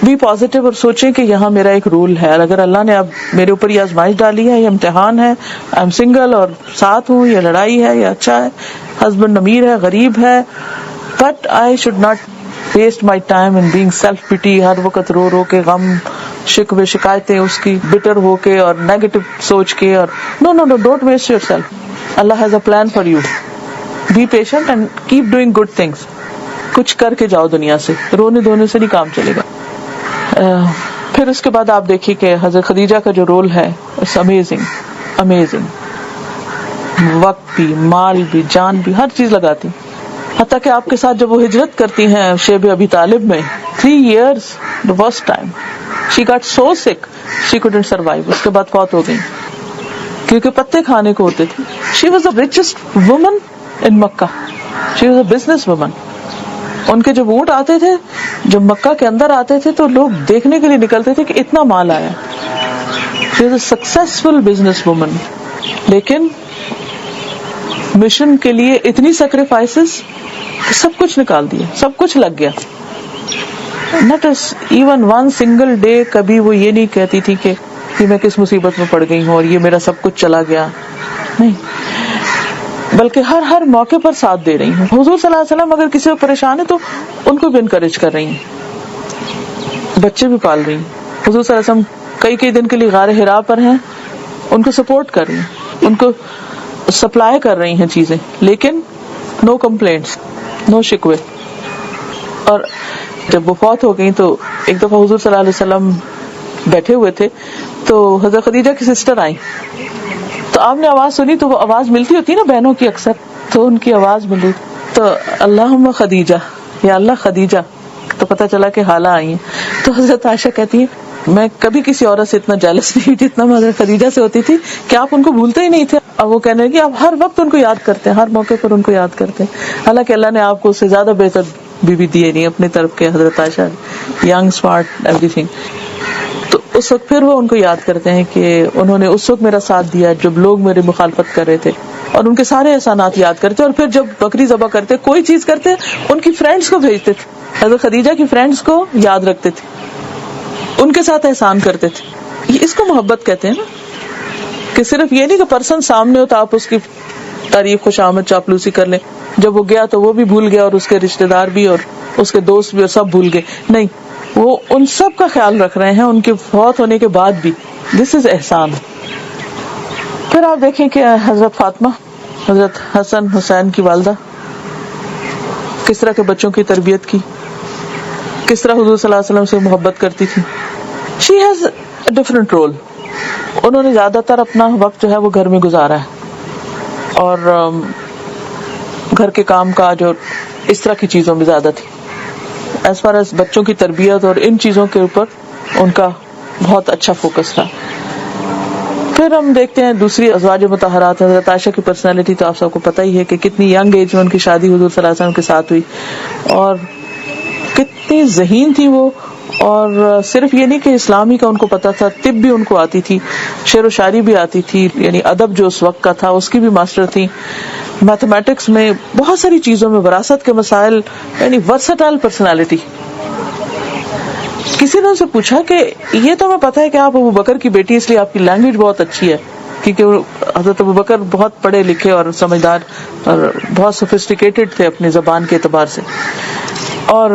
بھی پازیٹیو اور سوچیں کہ یہاں میرا ایک رول ہے. اگر اللہ نے اب میرے اوپر یہ آزمائش ڈالی ہے, یہ امتحان ہے, آئی ایم سنگل اور ساتھ ہوں, یہ لڑائی ہے, یہ اچھا ہے, ہسبینڈ امیر ہے, غریب ہے, but I should not waste my time in being self pity, ہر وقت رو رو کے غم شکوے شکایتیں اس کی بٹر ہو کے اور نیگیٹو سوچ کے, اور no no no don't waste yourself. Allah has a plan for you. Be patient and keep doing good things. کچھ کر کے جاؤ دنیا سے, رونے دھونے سے نہیں کام چلے گا. پھر اس کے بعد آپ دیکھیے کہ حضرت خدیجہ کا جو رول ہے, اٹس امیزنگ, امیزنگ. وقت بھی, مال بھی, جان بھی, ہر چیز لگاتی. حتیٰ کہ آپ کے ساتھ جب وہ ہجرت کرتی ہیں شیب ابی طالب میں, 3 years the first time she got so sick she couldn't survive. اس کے بعد فوت ہو گئی کیونکہ پتے کھانے کو ہوتے تھے. She was the richest woman in Makkah. She was a business woman. ان کے جب اونٹ آتے تھے, جب مکہ کے اندر آتے تھے, تو لوگ دیکھنے کے لیے نکلتے تھے کہ اتنا مال آیا. She was a successful business woman. لیکن مشن کے لیے اتنی سیکریفائسز, سب کچھ نکال دیا, سب کچھ لگ گیا. Not even one single day کبھی وہ یہ نہیں کہتی تھی کہ میں کس مصیبت میں پڑ گئی ہوں اور یہ میرا سب کچھ چلا گیا, نہیں, بلکہ ہر موقع پر ساتھ دے رہی ہوں. حضور صلی اللہ علیہ وسلم اگر کسی کو پریشان ہے تو ان کو بھی انکریج کر رہی ہیں, بچے بھی پال رہی ہیں. حضور صلی اللہ علیہ وسلم کئی دن کے لیے غار حرا پر ہیں, ان کو سپورٹ کر رہی ہیں, ان کو سپلائی کر رہی ہیں چیزیں, لیکن نو کمپلینٹس, نو شکوے. اور جب وہ فوت ہو گئی تو ایک دفعہ حضور صلی اللہ علیہ وسلم بیٹھے ہوئے تھے تو حضرت خدیجہ کی سسٹر آئی, تو آپ نے آواز سنی, تو وہ آواز ملتی ہوتی نا بہنوں کی اکثر, تو ان کی آواز ملی, تو اللہم خدیجہ, یا اللہ خدیجہ, تو پتہ چلا کہ حالہ آئی ہیں. تو حضرت عائشہ کہتی ہیں میں کبھی کسی عورت سے اتنا جیلس نہیں ہوئی جتنا میں حضرت خدیجہ سے ہوتی تھی, کہ آپ ان کو بھولتے ہی نہیں تھے. اب وہ کہنے لگی آپ ہر وقت ان کو یاد کرتے ہیں, ہر موقع پر ان کو یاد کرتے ہیں, حالانکہ اللہ نے آپ کو اس سے زیادہ بہتر بیوی دیے نہیں اپنی طرف کے. حضرت عائشہ ینگ, اسمارٹ, ایوری تھنگ. تو اس وقت پھر وہ ان کو یاد کرتے ہیں کہ انہوں نے اس وقت میرا ساتھ دیا جب لوگ میری مخالفت کر رہے تھے, اور ان کے سارے احسانات یاد کرتے. اور پھر جب بکری ذبح کرتے, کوئی چیز کرتے, ان کی فرینڈس کو بھیجتے تھے, حضرت خدیجہ کی فرینڈس کو یاد رکھتے تھے, ان کے ساتھ احسان کرتے تھے. اس کو محبت کہتے ہیں نا, کہ صرف یہ نہیں کہ پرسن سامنے ہو تو آپ اس کی تعریف, خوش آمد, چاپلوسی کر لیں. جب وہ گیا تو وہ بھی بھول گیا, اور اس کے رشتے دار بھی, اور اس کے دوست بھی, اور سب بھول گئے. نہیں, وہ ان سب کا خیال رکھ رہے ہیں ان کے فوت ہونے کے بعد بھی. دس از احسان. پھر آپ دیکھیں کہ حضرت فاطمہ, حضرت حسن حسین کی والدہ, کس طرح کے بچوں کی تربیت کی, کس طرح حضور صلی اللہ علیہ وسلم سے محبت کرتی تھی. She has a different role. انہوں نے زیادہ تر اپنا وقت جو ہے وہ گھر میں گزارا ہے, اور گھر کے کام کاج اور اس طرح کی چیزوں میں زیادہ تھی. ایز فار ایز بچوں کی تربیت اور ان چیزوں کے اوپر ان کا بہت اچھا فوکس تھا. پھر ہم دیکھتے ہیں دوسری ازواج مطہرات. حضرت عائشہ کی پرسنالٹی تو آپ سب کو پتہ ہی ہے کہ کتنی ینگ ایج میں ان کی شادی حضور صلی اللہ علیہ وسلم کے ساتھ ہوئی, اور کتنی ذہین تھی وہ. اور صرف یہ نہیں کہ اسلامی کا ان کو پتا تھا, طب بھی ان کو آتی تھی, شعر و شاعری بھی آتی تھی, یعنی ادب جو اس وقت کا تھا اس کی بھی ماسٹر تھی, میتھمیٹکس میں, بہت ساری چیزوں میں, وراثت کے مسائل, یعنی ورسٹائل پرسنالٹی. کسی نے ان سے پوچھا کہ یہ تو ہمیں پتا ہے کہ آپ ابو بکر کی بیٹی, اس لیے آپ کی لینگویج بہت اچھی ہے, کیونکہ حضرت ابو بکر بہت پڑھے لکھے اور سمجھدار اور بہت سوفسٹیکیٹڈ تھے اپنی زبان کے اعتبار سے, اور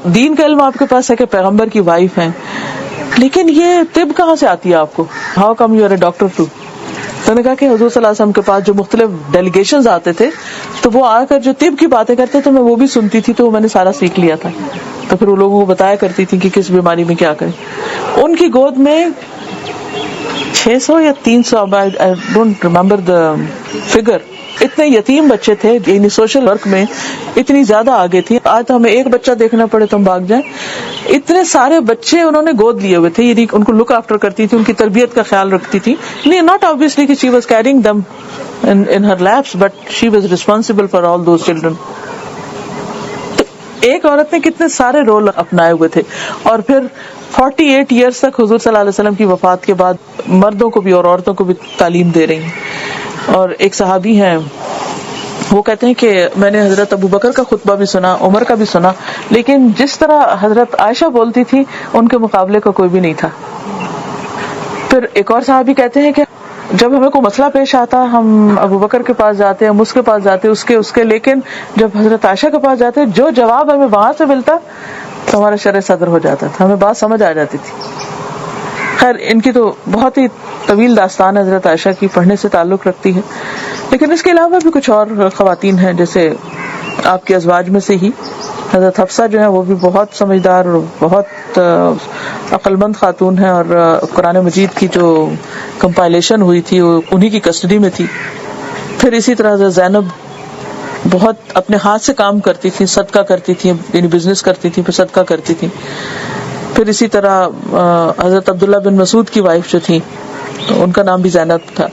دین کا علم آپ کے پاس ہے کہ پیغمبر کی وائف ہیں, لیکن یہ طب کہاں سے آتی ہے آپ کو؟ How come you are a doctor too? تو نے کہا کہ حضور صلی اللہ علیہ وسلم کے پاس جو مختلف ڈیلیگیشنز آتے تھے تو وہ آ کر جو طب کی باتیں کرتے تو میں وہ بھی سنتی تھی, تو وہ میں نے سارا سیکھ لیا تھا. تو پھر وہ لوگوں کو بتایا کرتی تھی کہ کس بیماری میں کیا کریں. ان کی گود میں 600 یا 300, I don't remember the figure, اتنے یتیم بچے تھے, یعنی سوشل ورک میں اتنی زیادہ آگے تھی. آج تو ہمیں ایک بچہ دیکھنا پڑے تو ہم بھاگ جائیں, اتنے سارے بچے انہوں نے گود لیے ہوئے تھے, یعنی ان کو لک آفٹر کرتی تھی, ان کی تربیت کا خیال رکھتی تھی. نہیں, ناٹ obviously کہ she was carrying them in her laps, but she was responsible for all those children. تو ایک عورت نے کتنے سارے رول اپنائے ہوئے تھے. اور پھر 48 ایئرس تک حضور صلی اللہ علیہ وسلم کی وفات کے بعد مردوں کو بھی اور عورتوں کو بھی تعلیم دے رہی ہیں. اور ایک صحابی ہیں, وہ کہتے ہیں کہ میں نے حضرت ابو بکر کا خطبہ بھی سنا, عمر کا بھی سنا, لیکن جس طرح حضرت عائشہ بولتی تھی ان کے مقابلے کا کوئی بھی نہیں تھا. پھر ایک اور صحابی کہتے ہیں کہ جب ہمیں کوئی مسئلہ پیش آتا ہم ابو بکر کے پاس جاتے, ہم اس کے پاس جاتے, اس کے لیکن جب حضرت عائشہ کے پاس جاتے جو جواب ہمیں وہاں سے ملتا تو ہمارا شرح صدر ہو جاتا تھا, ہمیں بات سمجھ آ جاتی تھی. خیر, ان کی تو بہت ہی طویل داستان حضرت عائشہ کی, پڑھنے سے تعلق رکھتی ہے. لیکن اس کے علاوہ بھی کچھ اور خواتین ہیں, جیسے آپ کے ازواج میں سے ہی حضرت حفصہ جو ہے وہ بھی بہت سمجھدار اور بہت عقل مند خاتون ہیں, اور قرآن مجید کی جو کمپائلیشن ہوئی تھی وہ انہی کی کسٹڈی میں تھی. پھر اسی طرح حضرت زینب بہت اپنے ہاتھ سے کام کرتی تھی, صدقہ کرتی تھی, یعنی بزنس کرتی تھی پھر صدقہ کرتی تھی. پھر اسی طرح حضرت عبداللہ بن مسعود کی وائف جو تھی ان کا نام بھی زینب تھا,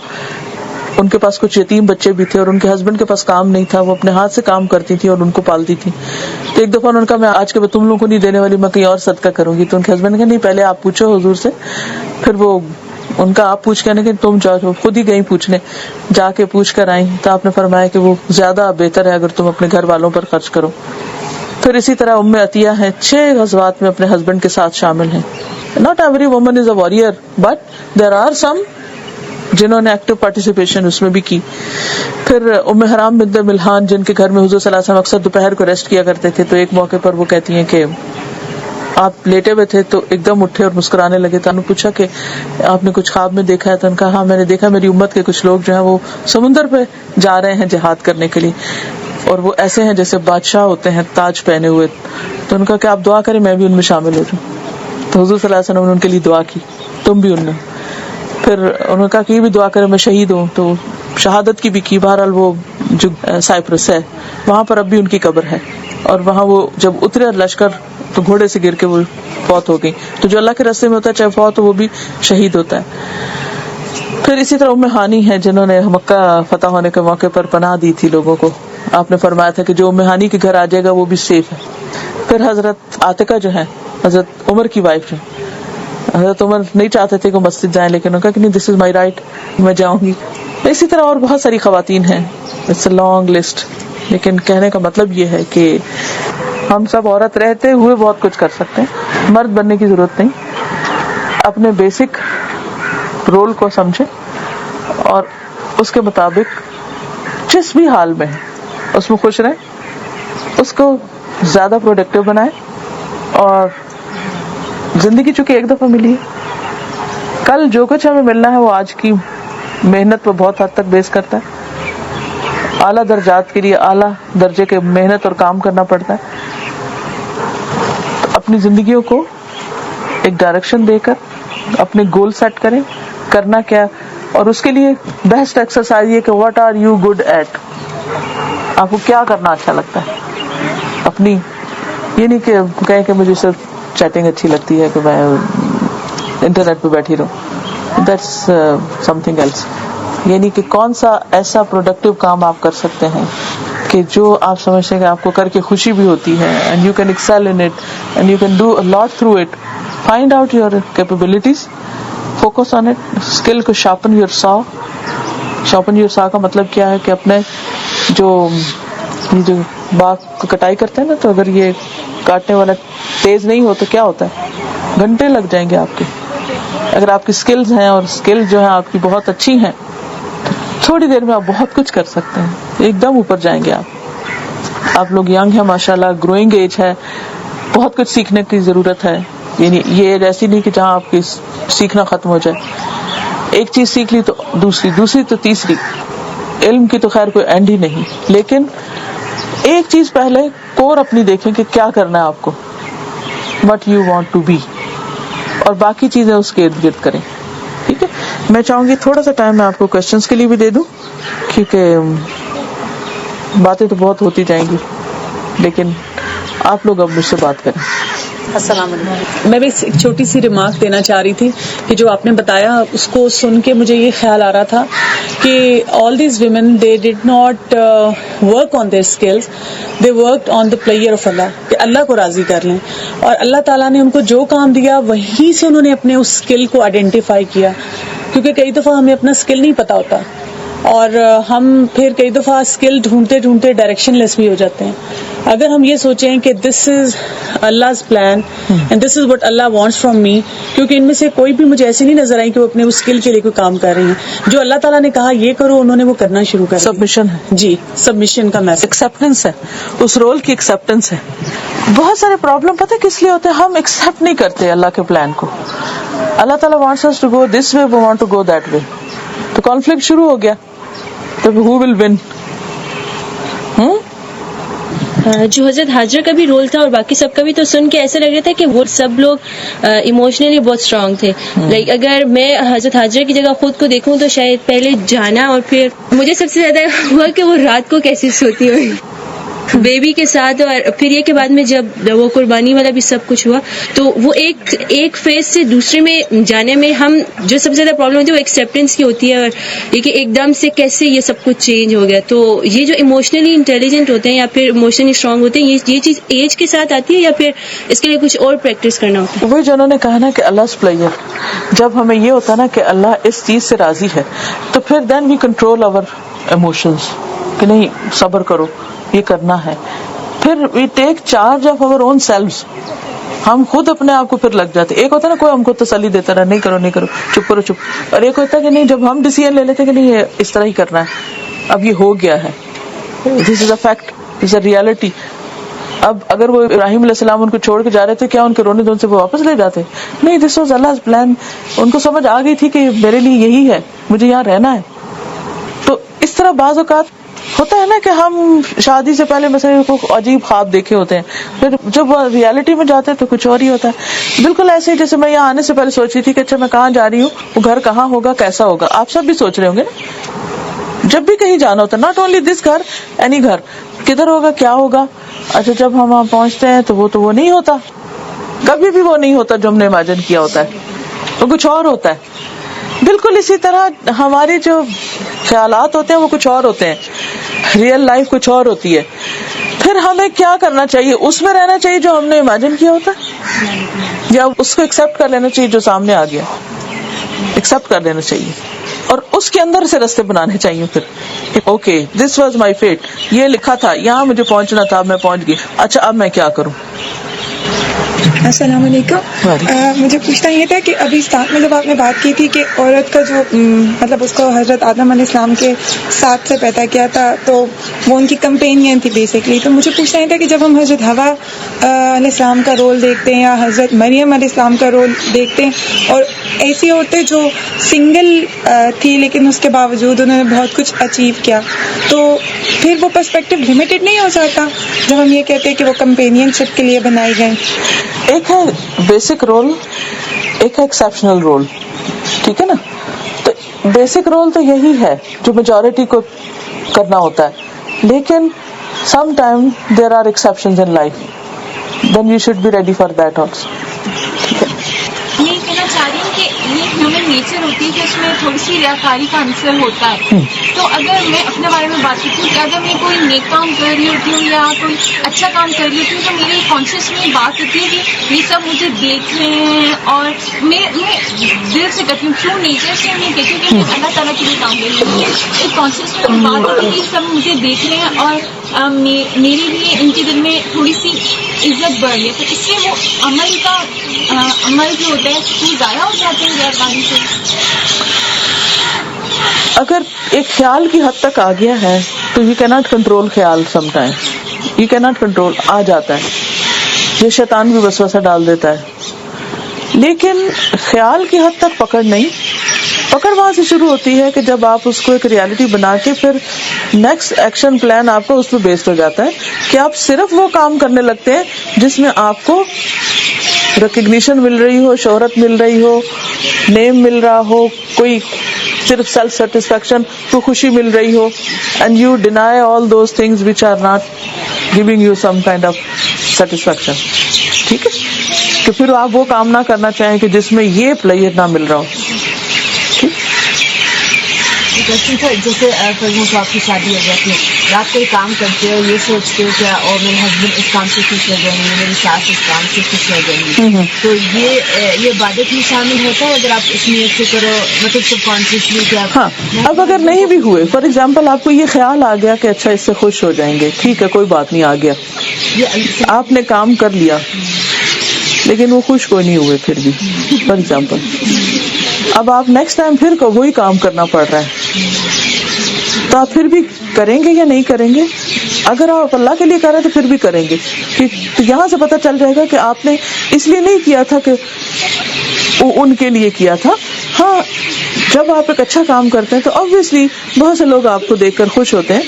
ان کے پاس کچھ یتیم بچے بھی تھے اور ان کے ہسبینڈ کے پاس کام نہیں تھا, وہ اپنے ہاتھ سے کام کرتی تھی اور ان کو پالتی تھی. تو ایک دفعہ انہوں نے کہا میں آج کے بعد تم لوگوں کو نہیں دینے والی, میں کہیں اور صدقہ کروں گی. تو ان کے ہسبینڈ نے کہا نہیں, پہلے آپ پوچھو حضور سے. پھر وہ ان کا آپ پوچھ کے کہ تم جاؤ, خود ہی گئی پوچھنے, جا کے پوچھ کر آئیں تو آپ نے فرمایا کہ وہ زیادہ بہتر ہے اگر تم اپنے گھر والوں پر خرچ کرو. پھر اسی طرح ام عطیہ ہیں, 6 غزوات میں اپنے ہسبینڈ کے ساتھ شامل ہیں. Not every woman is a warrior, but there are some جنہوں نے ایکٹیو پارٹیسپیشن اس میں بھی کی. پھر ام حرام بنت ملحان جن کے گھر میں حضور صلی اللہ علیہ وسلم اکثر دوپہر کو ریسٹ کیا کرتے تھے, تو ایک موقع پر وہ کہتی ہیں کہ آپ لیٹے ہوئے تھے تو ایک دم اٹھے اور مسکرانے لگے. تو انہوں نے پوچھا کہ آپ نے کچھ خواب میں دیکھا ہے؟ تو انہوں نے کہا ہاں میں نے دیکھا میری امت کے کچھ لوگ جو ہیں وہ سمندر پہ جا رہے ہیں جہاد کرنے کے لیے, اور وہ ایسے ہیں جیسے بادشاہ ہوتے ہیں تاج پہنے ہوئے. تو ان کا کہ آپ دعا کریں میں بھی ان میں شامل ہو جاؤں. تو حضور صلی اللہ علیہ وسلم نے ان کے لیے دعا کی, تم بھی ان میں. پھر انہوں نے کہا کہ یہ بھی دعا کریں میں شہید ہوں, تو شہادت کی بھی کی. بہرحال وہ جو سائپرس ہے وہاں پر اب بھی ان کی قبر ہے, اور وہاں وہ جب اترے لشکر تو گھوڑے سے گر کے وہ فوت ہو گئی. تو جو اللہ کے راستے میں ہوتا ہے چاہے فوت ہو وہ بھی شہید ہوتا ہے. پھر اسی طرح ام ہانی ہے جنہوں نے مکہ فتح ہونے کے موقع پر پناہ دی تھی لوگوں کو. آپ نے فرمایا تھا کہ جو ام ہانی کے گھر آ جائے گا وہ بھی سیف ہے. پھر حضرت عاتقہ جو ہے حضرت عمر کی وائف ہے, حضرت عمر نہیں چاہتے تھے کہ مسجد جائیں لیکن انہوں نے کہا کہ نہیں دس از مائی رائٹ میں جاؤں گی. اسی طرح اور بہت ساری خواتین ہیں, اٹس اے لانگ لسٹ. لیکن کہنے کا مطلب یہ ہے کہ ہم سب عورت رہتے ہوئے بہت کچھ کر سکتے ہیں, مرد بننے کی ضرورت نہیں. اپنے بیسک رول کو سمجھیں اور اس کے مطابق جس بھی حال میں اس میں خوش رہیں, اس کو زیادہ پروڈکٹیو بنائیں. اور زندگی چونکہ ایک دفعہ ملی ہے, کل جو کچھ ہمیں ملنا ہے وہ آج کی محنت پہ بہت حد تک بیس کرتا ہے. اعلیٰ درجات کے لیے اعلیٰ درجے کے محنت اور کام کرنا پڑتا ہے. اپنی زندگیوں کو ایک ڈائریکشن دے کر اپنے گول سیٹ کریں, کرنا کیا, اور اس کے لیے بیسٹ ایکسرسائز یہ کہ what are you good at, آپ کو کیا کرنا اچھا لگتا ہے. اپنی یہ نہیں کہ کہیں کہ مجھے صرف چیٹنگ اچھی لگتی ہے کہ میں انٹرنیٹ پہ بیٹھی رہوں, دیٹس سم تھنگ ایلس. یعنی کہ کون سا ایسا پروڈکٹیو کام آپ کر سکتے ہیں کہ جو آپ سمجھتے ہیں کہ آپ کو کر کے خوشی بھی ہوتی ہے, and you can excel in it and you can do a lot through it. Find out your capabilities, focus on it, skill کو sharpen your saw. Sharpen your saw کا مطلب کیا ہے کہ اپنے جو باغ کو کٹائی کرتے ہیں نا, تو اگر یہ کاٹنے والا تیز نہیں ہو تو کیا ہوتا ہے, گھنٹے لگ جائیں گے آپ کے. اگر آپ کی اسکلز ہیں اور اسکل جو ہے آپ کی بہت اچھی ہیں تو تھوڑی دیر میں آپ بہت کچھ کر سکتے ہیں, ایک دم اوپر جائیں گے آپ. آپ لوگ ینگ ہیں ماشاءاللہ, گروئنگ ایج ہے, بہت کچھ سیکھنے کی ضرورت ہے. یعنی یہ ایج ایسی نہیں کہ جہاں آپ کی سیکھنا ختم ہو جائے. ایک چیز سیکھ لی تو دوسری تو تیسری. علم کی تو خیر کوئی اینڈ ہی نہیں, لیکن ایک چیز پہلے کور اپنی دیکھیں کہ کیا کرنا ہے آپ کو, what you want to be, اور باقی چیزیں اس کے ارد گرد کریں. ٹھیک ہے, میں چاہوں گی تھوڑا سا ٹائم میں آپ کو کوشچنس کے لیے بھی دے دوں, کیونکہ باتیں تو بہت ہوتی جائیں گی لیکن آپ لوگ اب مجھ سے بات کریں. السلام علیکم. میں بس ایک چھوٹی سی ریمارک دینا چاہ رہی تھی کہ جو آپ نے بتایا اس کو سن کے مجھے یہ خیال آ رہا تھا کہ all these women they did not work on their skills, they worked on the prayer of Allah, کہ اللہ کو راضی کر لیں. اور اللہ تعالیٰ نے ان کو جو کام دیا وہیں سے انہوں نے اپنے اس اسکل کو آئیڈینٹیفائی کیا, کیونکہ کئی دفعہ ہمیں اپنا اسکل نہیں پتا ہوتا اور ہم پھر کئی دفعہ اسکل ڈھونڈتے ڈھونڈتے ڈائریکشن لیس بھی ہو جاتے ہیں. اگر ہم یہ سوچیں کہ دس از Allah's plan and this is what Allah wants from me, کیونکہ ان میں سے کوئی بھی مجھے ایسی نہیں نظر آئی کہ وہ اپنے اس اسکل کے لیے کوئی کام کر رہی ہیں. جو اللہ تعالیٰ نے کہا یہ کرو انہوں نے وہ کرنا شروع کر دیا. سبمیشن ہے جی, سبمیشن کا میسج, ایکسپٹینس ہے, اس رول کی ایکسپٹینس ہے. بہت سارے پرابلم پتہ کس لیے ہوتے ہیں, ہم ایکسپٹ نہیں کرتے اللہ کے پلان کو. اللہ تعالیٰ wants us to go this way, we want to go that way, تو کانفلکٹ شروع ہو گیا. تو who will win? جو حضرت حاجرہ کا بھی رول تھا اور باقی سب کا بھی, تو سن کے ایسا لگ رہا تھا کہ وہ سب لوگ ایموشنلی بہت اسٹرانگ تھے. لائک اگر میں حضرت حاجرہ کی جگہ خود کو دیکھوں تو شاید پہلے جانا, اور پھر مجھے سب سے زیادہ ہوا کہ وہ رات کو کیسے سوتی ہوئی بیبی کے ساتھ, اور پھر یہ کہ بعد میں جب وہ قربانی والا بھی سب کچھ ہوا, تو وہ ایک فیز سے دوسرے میں جانے میں ہم جو سب سے زیادہ پرابلم ہوتی ہے وہ ایکسیپٹینس کی ہوتی ہے, اور یہ کہ ایک دم سے کیسے یہ سب کچھ چینج ہو گیا. تو یہ جو ایموشنلی انٹیلیجنٹ ہوتے ہیں یا پھر ایموشنلی اسٹرانگ ہوتے ہیں, یہ چیز ایج کے ساتھ آتی ہے یا پھر اس کے لیے کچھ اور پریکٹس کرنا ہوتا ہے؟ وہی جنہوں نے کہا نا کہ اللہ پلیئر, جب ہمیں یہ ہوتا نا کہ اللہ اس چیز سے راضی ہے تو پھر دین وی کنٹرول آور ایموشنز, کہ نہیں صبر کرو یہ کرنا ہے. پھر وی ٹیک چارج آف آور اون سیلفز, ہم خود اپنے آپ کو پھر لگ جاتے. ایک ہوتا ہے نا کوئی ہم کو تسلی دیتا رہا, نہیں کرو چپ کرو چپ, اور ایک ہوتا ہے کہ نہیں جب ہم ڈیسیژن لے لیتے کہ نہیں یہ اس طرح ہی کرنا ہے, اب یہ ہو گیا ہے, دس از a fact, this is a reality. اب اگر وہ ابراہیم علیہ السلام ان کو چھوڑ کے جا رہے تھے, کیا ان کے رونے دھونے سے وہ واپس لے جاتے؟ نہیں, دس واز اللہ پلان. ان کو سمجھ آ گئی تھی کہ میرے لیے یہی ہے, مجھے یہاں رہنا ہے. تو اس طرح بعض اوقات ہوتا ہے نا کہ ہم شادی سے پہلے مثلا کو عجیب خواب دیکھے ہوتے ہیں, پھر جب ریالٹی میں جاتے ہیں تو کچھ اور ہی ہوتا ہے. بالکل ایسے ہی جیسے میں یہاں آنے سے پہلے سوچ رہی تھی کہ اچھا میں کہاں جا رہی ہوں, وہ گھر کہاں ہوگا, کیسا ہوگا. آپ سب بھی سوچ رہے ہوں گے نا جب بھی کہیں جانا ہوتا ہے, ناٹ اونلی دس گھر, اینی گھر, کدھر ہوگا, کیا ہوگا. اچھا جب ہم وہاں پہنچتے ہیں تو وہ نہیں ہوتا, کبھی بھی وہ نہیں ہوتا جو ہم نے امیجن کیا ہوتا ہے, وہ کچھ اور ہوتا ہے. بالکل اسی طرح ہمارے جو خیالات ہوتے ہیں وہ کچھ اور ہوتے ہیں, ریئل لائف کچھ اور ہوتی ہے. پھر ہمیں کیا کرنا چاہیے؟ اس میں رہنا چاہیے جو ہم نے امیجن کیا ہوتا ہے, یا اس کو ایکسپٹ کر لینا چاہیے جو سامنے آ گیا, ایکسپٹ کر لینا چاہیے اور اس کے اندر سے راستے بنانے چاہیے. پھر okay this was my fate, یہ لکھا تھا, یہاں مجھے پہنچنا تھا, اب میں پہنچ گئی, اچھا اب میں کیا کروں. السلام علیکم. مجھے پوچھنا یہ تھا کہ ابھی اسٹارٹ میں جب آپ نے بات کی تھی کہ عورت کا جو مطلب اس کو حضرت آدم علیہ السلام کے ساتھ سے پیدا کیا تھا تو وہ ان کی کمپینین تھی بیسکلی, تو مجھے پوچھنا یہ تھا کہ جب ہم حضرت حوا علیہ السلام کا رول دیکھتے ہیں یا حضرت مریم علیہ السلام کا رول دیکھتے ہیں, اور ایسی عورتیں جو سنگل تھی لیکن اس کے باوجود انہوں نے بہت کچھ اچیو کیا, تو پھر وہ پرسپیکٹو لمیٹڈ نہیں ہو جاتا جب ہم یہ کہتے ہیں کہ وہ کمپینین شپ کے لیے بنائی گئیں؟ ایک ہے بیسک رول, ایک ہے ایکسیپشنل رول, ٹھیک ہے نا. تو بیسک رول تو یہی ہے جو میجورٹی کو کرنا ہوتا ہے, لیکن some time there are exceptions in life, then you should be ready for that also. یہ کہنا چاہ رہی ہوں کہ یہ ہیومن نیچر ہوتی ہے کہ اس میں تھوڑی سی ریاکاری کا عنصر ہوتا ہے. تو اگر میں اپنے بارے میں بات کرتی ہوں کہ اگر میں کوئی نیک کام کر رہی ہوتی ہوں یا کوئی اچھا کام کر رہی ہوتی ہوں تو میری کانشیس میں بات ہوتی ہے کہ یہ سب مجھے دیکھ رہے ہیں, اور میں دل سے کرتی ہوں, کیوں نیچر سے میں کہتی ہوں کہ میں اللہ تعالیٰ کے لیے کام کر رہی ہوں. ایک کانشیس میں بات ہوتی ہے کہ یہ سب مجھے دیکھ رہے ہیں اور میرے لیے ان کے دل میں تھوڑی سی عزت بڑھ رہی ہے, تو اس سے وہ عمل جو ہوتا ہے وہ ضائع ہو جاتے ہیں غیرکاری سے. اگر ایک خیال کی حد تک آ گیا ہے تو یو کی ناٹ کنٹرول خیال, سم ٹائم یو کی ناٹ کنٹرول, آ جاتا ہے, یہ شیطان بھی وسوسہ ڈال دیتا ہے. لیکن خیال کی حد تک پکڑ نہیں, پکڑ وہاں سے شروع ہوتی ہے کہ جب آپ اس کو ایک ریالٹی بنا کے پھر نیکسٹ ایکشن پلان آپ کا اس پہ بیسڈ ہو جاتا ہے کہ آپ صرف وہ کام کرنے لگتے ہیں جس میں آپ کو ریکگنیشن مل رہی ہو, شہرت مل رہی ہو, نیم مل رہا ہو, کوئی صرف سیلف سیٹسفیکشن کو خوشی مل رہی ہو, and you deny all those things which are not giving you some kind of satisfaction. ٹھیک ہے, کہ پھر آپ وہ کام نہ کرنا چاہیں کہ جس میں یہ پلیئر نہ مل رہا ہو. جیسے فرض آپ کی شادی ہو جاتی ہے, رات کوئی کام کرتے ہو یہ سوچتے ہو کیا اور میرے ہسبینڈ اس کام سے خوش ہو جائیں گے, میری ساس اس کام سے خوش ہو جائیں گی, تو یہ عبادت میں شامل ہوتا ہے اگر آپ اس نیت سے کرو, مطلب سب کانشیسلی کیا. ہاں, اب اگر نہیں بھی ہوئے, فار ایگزامپل آپ کو یہ خیال آ گیا کہ اچھا اس سے خوش ہو جائیں گے, ٹھیک ہے کوئی بات نہیں, آ گیا, آپ نے کام کر لیا لیکن وہ خوش کوئی نہیں ہوئے پھر بھی, فار ایگزامپل, اب آپ نیکسٹ ٹائم پھر وہی کام کرنا پڑ رہا ہے, تو آپ پھر بھی کریں گے یا نہیں کریں گے؟ اگر آپ اللہ کے لیے کر رہے ہیں تو پھر بھی کریں گے, تو یہاں سے پتہ چل جائے گا کہ آپ نے اس لیے نہیں کیا تھا کہ ان کے لیے کیا تھا. ہاں, جب آپ ایک اچھا کام کرتے ہیں تو obviously بہت سے لوگ آپ کو دیکھ کر خوش ہوتے ہیں,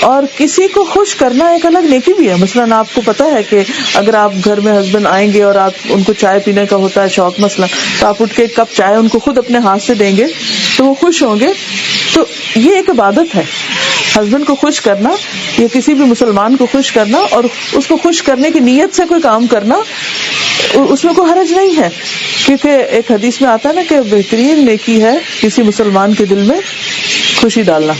اور کسی کو خوش کرنا ایک الگ نیکی بھی ہے. مثلاً آپ کو پتا ہے کہ اگر آپ گھر میں ہسبینڈ آئیں گے اور آپ ان کو چائے پینے کا ہوتا ہے شوق مثلا, تو آپ اٹھ کے ایک کپ چائے ان کو خود اپنے ہاتھ سے دیں گے تو وہ خوش ہوں گے. تو یہ ایک عبادت ہے, ہسبینڈ کو خوش کرنا یا کسی بھی مسلمان کو خوش کرنا, اور اس کو خوش کرنے کی نیت سے کوئی کام کرنا, اس میں کوئی حرج نہیں ہے, کیونکہ ایک حدیث میں آتا ہے نا کہ بہترین نیکی ہے کسی مسلمان کے دل میں خوشی ڈالنا.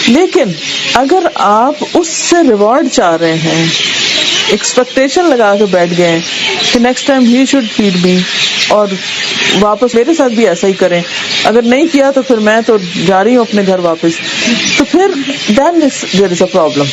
لیکن اگر آپ اس سے ریوارڈ چاہ رہے ہیں, ایکسپیکٹیشن لگا کے بیٹھ گئے کہ next time he should feed me, اور واپس میرے ساتھ بھی ایسا ہی کریں, اگر نہیں کیا تو پھر میں تو جا رہی ہوں اپنے گھر واپس, تو پھر دین دیر از اے پرابلم.